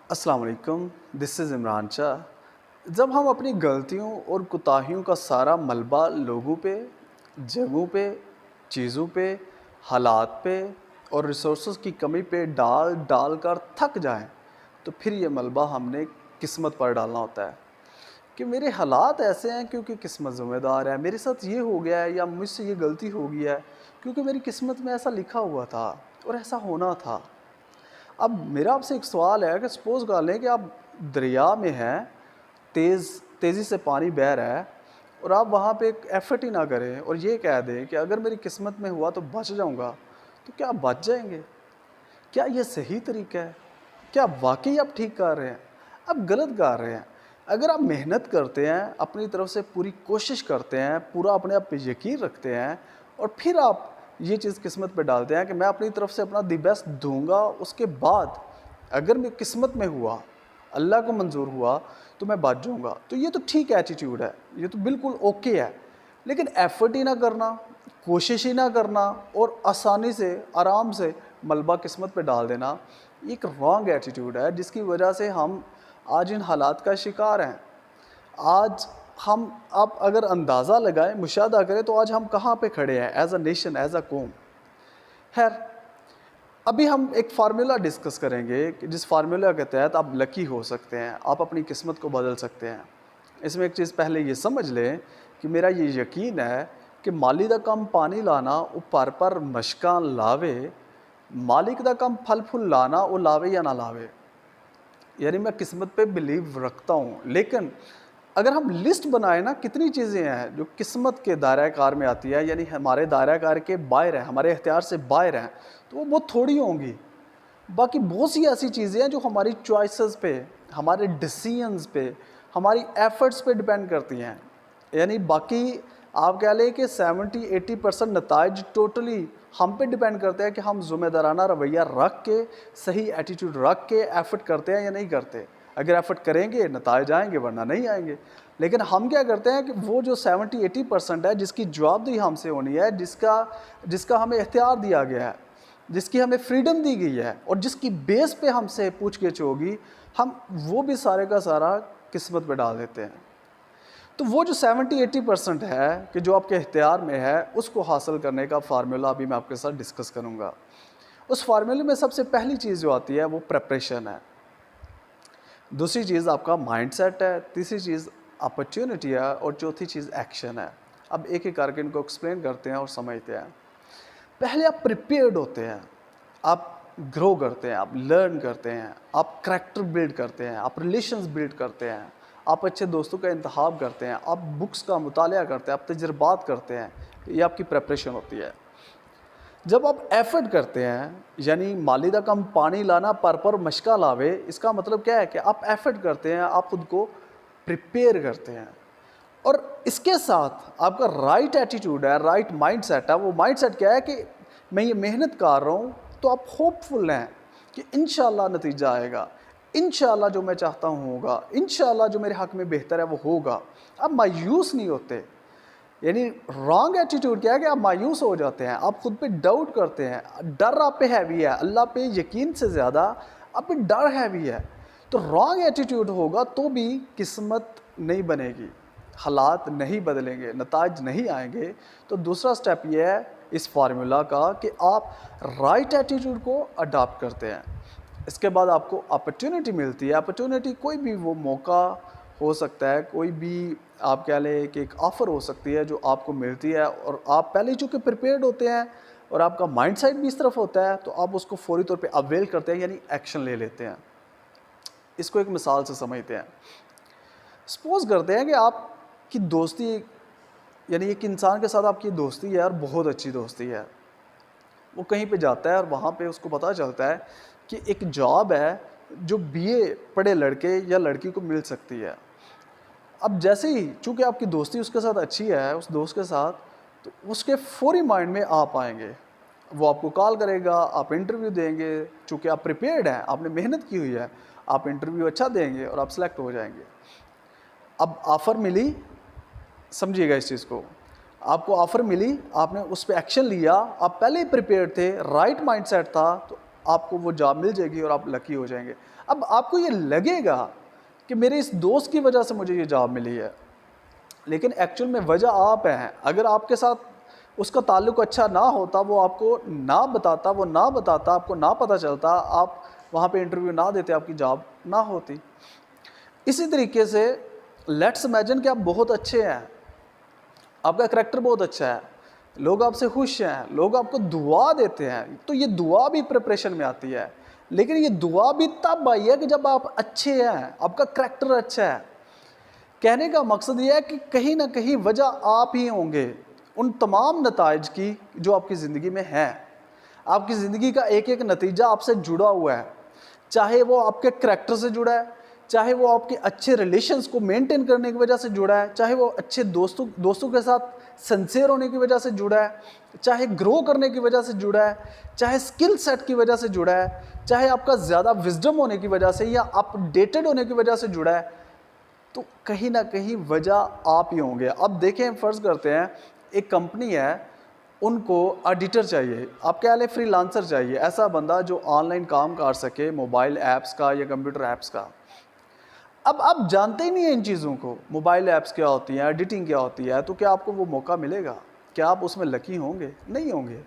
अस्सलाम वालेकुम, this is Imran Shah. जब हम अपनी गलतियों और कोताहियों का सारा मलबा लोगों पे, जगहों पे, चीज़ों पे, हालात पे और रिसोर्सेज की कमी पे डाल डाल कर थक जाएं, तो फिर ये मलबा हमने किस्मत पर डालना होता है कि मेरे हालात ऐसे हैं क्योंकि किस्मत ज़िम्मेदार है, मेरे साथ ये हो गया है या मुझसे ये गलती हो गई है क्योंकि मेरी किस्मत में ऐसा लिखा हुआ था और ऐसा होना था। अब मेरा आपसे एक सवाल है कि सपोज़ कर लें कि आप दरिया में हैं, तेज़ी से पानी बह रहा है और आप वहाँ पे एक एफ़र्ट ही ना करें और ये कह दें कि अगर मेरी किस्मत में हुआ तो बच जाऊँगा, तो क्या आप बच जाएँगे? क्या ये सही तरीका है? क्या वाक़ई आप ठीक कर रहे हैं? आप गलत कर रहे हैं। अगर आप मेहनत करते हैं, अपनी तरफ से पूरी कोशिश करते हैं, पूरा अपने आप पे यकीन रखते हैं और फिर आप ये चीज़ किस्मत पे डालते हैं कि मैं अपनी तरफ से अपना दी बेस्ट दूँगा, उसके बाद अगर मैं किस्मत में हुआ, अल्लाह को मंज़ूर हुआ, तो मैं बच जाऊँगा। तो ये तो ठीक एटीट्यूड है, ये तो बिल्कुल ओके है। लेकिन एफ़र्ट ही ना करना, कोशिश ही ना करना और आसानी से, आराम से मलबा किस्मत पे डाल देना, ये एक रॉन्ग एटीट्यूड है जिसकी वजह से हम आज इन हालात का शिकार हैं। आज हम आप अगर अंदाज़ा लगाएँ, मुशाहदा करें तो आज हम कहाँ पे खड़े हैं as a nation, as a कौम। ख़ैर, अभी हम एक फ़ार्मूला डिस्कस करेंगे कि जिस फ़ार्मूला के तहत आप लकी हो सकते हैं, आप अपनी किस्मत को बदल सकते हैं। इसमें एक चीज़ पहले ये समझ लें कि मेरा ये यकीन है कि माली दा कम पानी लाना वो पर मशकां लावे, मालिक दा कम फल फूल लाना वो लावे या ना लावे। यानी मैं किस्मत पे बिलीव रखता हूँ, लेकिन अगर हम लिस्ट बनाए ना कितनी चीज़ें हैं जो किस्मत के दायरा कार में आती है, यानी हमारे दायरा कार के बाहर हैं, हमारे इख्तियार से बाहर हैं, तो वो बहुत थोड़ी होंगी। बाकी बहुत सी ऐसी चीज़ें हैं जो हमारी चॉइसेस पे, हमारे डिसीजंस पे, हमारी एफर्ट्स पे डिपेंड करती हैं। यानी बाकी आप कह लें कि 70-80% नताइज टोटली हम पे डिपेंड करते हैं कि हम ज़िम्मेदाराना रवैया रख के, सही एटीट्यूड रख के एफ़र्ट करते हैं या नहीं करते। अगर एफ़र्ट करेंगे नताइज आएँगे, वरना नहीं आएँगे। लेकिन हम क्या करते हैं कि वो जो 70-80% है जिसकी जवाबदेही हमसे होनी है, जिसका हमें इख्तियार दिया गया है, जिसकी हमें फ्रीडम दी गई है और जिसकी बेस पे हमसे पूछ-गिछ होगी, हम वो भी सारे का सारा किस्मत पे डाल देते हैं। तो वो जो 70-80% है कि जो आपके इख्तियार में है, उसको हासिल करने का फ़ार्मूला अभी मैं आपके साथ डिस्कस करूँगा। उस फ़ार्मूले में सबसे पहली चीज़ जो आती है वो प्रिपरेशन है। दूसरी चीज़ आपका माइंडसेट है, तीसरी चीज़ अपॉर्च्युनिटी है और चौथी चीज़ एक्शन है। अब एक-एक करके इनको एक्सप्लेन करते हैं और समझते हैं। पहले आप प्रिपेयर्ड होते हैं, आप ग्रो करते हैं, आप लर्न करते हैं, आप करैक्टर बिल्ड करते हैं, आप रिलेशंस बिल्ड करते हैं, आप अच्छे दोस्तों का इंतखाब करते हैं, आप बुक्स का मुतालिया करते हैं, आप तजर्बात करते हैं। ये आपकी प्रिपरेशन होती है। जब आप एफर्ट करते हैं, यानी मालिदा कम पानी लाना पर मशका लावे, इसका मतलब क्या है कि आप एफर्ट करते हैं, आप खुद को प्रिपेयर करते हैं और इसके साथ आपका राइट एटीट्यूड है, राइट माइंडसेट है। वो माइंडसेट क्या है कि मैं ये मेहनत कर रहा हूँ, तो आप होपफुल हैं कि इंशाल्लाह नतीजा आएगा, इंशाल्लाह जो मैं चाहता हूँ होगा, इंशाल्लाह जो मेरे हक़ में बेहतर है वो होगा। आप मायूस नहीं होते। यानी रॉन्ग एटीट्यूड क्या है कि आप मायूस हो जाते हैं, आप खुद पे डाउट करते हैं, डर आप पे हैवी है, अल्लाह पे यकीन से ज़्यादा आप पे डर हैवी है। तो रॉन्ग एटीट्यूड होगा तो भी किस्मत नहीं बनेगी, हालात नहीं बदलेंगे, नताज नहीं आएंगे। तो दूसरा स्टेप ये है इस फार्मूला का कि आप राइट एटीट्यूड को अडॉप्ट करते हैं। इसके बाद आपको अपॉर्चुनिटी मिलती है। अपॉर्चुनिटी कोई भी वो मौका हो सकता है, कोई भी आप कह लें कि एक ऑफ़र हो सकती है जो आपको मिलती है और आप पहले ही चूँकि प्रिपेयर्ड होते हैं और आपका माइंडसेट भी इस तरफ होता है, तो आप उसको फ़ौरी तौर पे अवेल करते हैं, यानी एक्शन ले लेते हैं। इसको एक मिसाल से समझते हैं। सपोज़ करते हैं कि आपकी दोस्ती, यानी एक इंसान के साथ आपकी दोस्ती है और बहुत अच्छी दोस्ती है। वो कहीं पे जाता है और वहाँ पे उसको पता चलता है कि एक जॉब है जो बीए पढ़े लड़के या लड़की को मिल सकती है। अब जैसे ही चूँकि आपकी दोस्ती उसके साथ अच्छी है, उस दोस्त के साथ, तो उसके फ़ौरी माइंड में आप आएँगे। वो आपको कॉल करेगा, आप इंटरव्यू देंगे, चूँकि आप प्रिपेयर्ड हैं, आपने मेहनत की हुई है, आप इंटरव्यू अच्छा देंगे और आप सेलेक्ट हो जाएँगे। अब ऑफ़र मिली, समझिएगा इस चीज़ को, आपको ऑफ़र मिली, आपने उस पे एक्शन लिया, आप पहले ही प्रिपेयर्ड थे, राइट माइंडसेट था, तो आपको वो जॉब मिल जाएगी और आप लकी हो जाएंगे। अब आपको ये लगेगा कि मेरे इस दोस्त की वजह से मुझे ये जॉब मिली है, लेकिन एक्चुअल में वजह आप हैं। अगर आपके साथ उसका ताल्लुक अच्छा ना होता, वो आपको ना बताता, आपको ना पता चलता, आप वहाँ पे इंटरव्यू ना देते, आपकी जॉब ना होती। इसी तरीके से लेट्स इमेजिन कि आप बहुत अच्छे हैं, आपका करैक्टर बहुत अच्छा है, लोग आपसे खुश हैं, लोग आपको दुआ देते हैं, तो ये दुआ भी प्रिपरेशन में आती है। लेकिन ये दुआ भी तब आई है कि जब आप अच्छे हैं, आपका करैक्टर अच्छा है। कहने का मकसद ये है कि कहीं ना कहीं वजह आप ही होंगे उन तमाम नताइज की जो आपकी ज़िंदगी में हैं। आपकी ज़िंदगी का एक एक नतीजा आपसे जुड़ा हुआ है, चाहे वो आपके करैक्टर से जुड़ा है, चाहे वो आपके अच्छे रिलेशंस को मेंटेन करने की वजह से जुड़ा है, चाहे वो अच्छे दोस्तों के साथ सिंसियर होने की वजह से जुड़ा है, चाहे ग्रो करने की वजह से जुड़ा है, चाहे स्किल सेट की वजह से जुड़ा है, चाहे आपका ज़्यादा विजडम होने की वजह से या अपडेटेड होने की वजह से जुड़ा है। तो कहीं ना कहीं वजह आप ही होंगे। अब देखें, फ़र्ज़ करते हैं एक कंपनी है, उनको ऑडिटर चाहिए, आप कह लें फ्रीलांसर चाहिए, ऐसा बंदा जो ऑनलाइन काम कर सके, मोबाइल ऐप्स का या कंप्यूटर ऐप्स का। अब आप जानते ही नहीं हैं इन चीज़ों को, मोबाइल ऐप्स क्या होती हैं, एडिटिंग क्या होती है, तो क्या आपको वो मौका मिलेगा? क्या आप उसमें लकी होंगे? नहीं होंगे।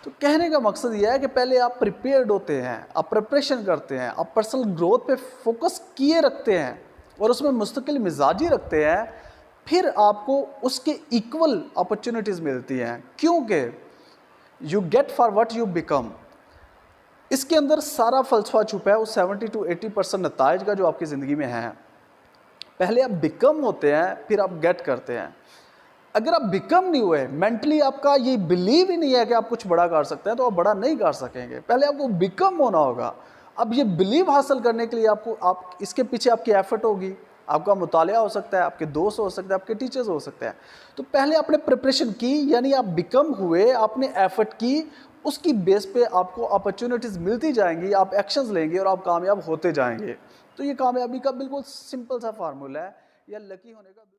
तो कहने का मकसद ये है कि पहले आप प्रिपेयर्ड होते हैं, आप प्रिपरेशन करते हैं, आप पर्सनल ग्रोथ पे फोकस किए रखते हैं और उसमें मुस्तकिल मिजाजी रखते हैं, फिर आपको उसके इक्वल अपॉर्चुनिटीज़ मिलती हैं, क्योंकि you get for what you become. इसके अंदर सारा फ़लसफ़ा छुपा है, उस 70 to 80% नताइज का जो आपकी ज़िंदगी में है। पहले आप बिकम होते हैं, फिर आप गेट करते हैं। अगर आप बिकम नहीं हुए, मेंटली आपका ये बिलीव ही नहीं है कि आप कुछ बड़ा कर सकते हैं, तो आप बड़ा नहीं कर सकेंगे। पहले आपको बिकम होना होगा। अब ये बिलीव हासिल करने के लिए आप इसके पीछे आपकी एफर्ट होगी, आपका मुतालिया हो सकता है, आपके दोस्त हो सकते हैं, आपके टीचर्स हो सकते हैं। तो पहले आपने प्रिपरेशन की, यानी आप बिकम हुए, आपने एफर्ट की, उसकी बेस पे आपको अपॉर्चुनिटीज़ मिलती जाएंगी, आप एक्शंस लेंगे और आप कामयाब होते जाएंगे। तो ये कामयाबी का बिल्कुल सिंपल सा फार्मूला है, या लकी होने का।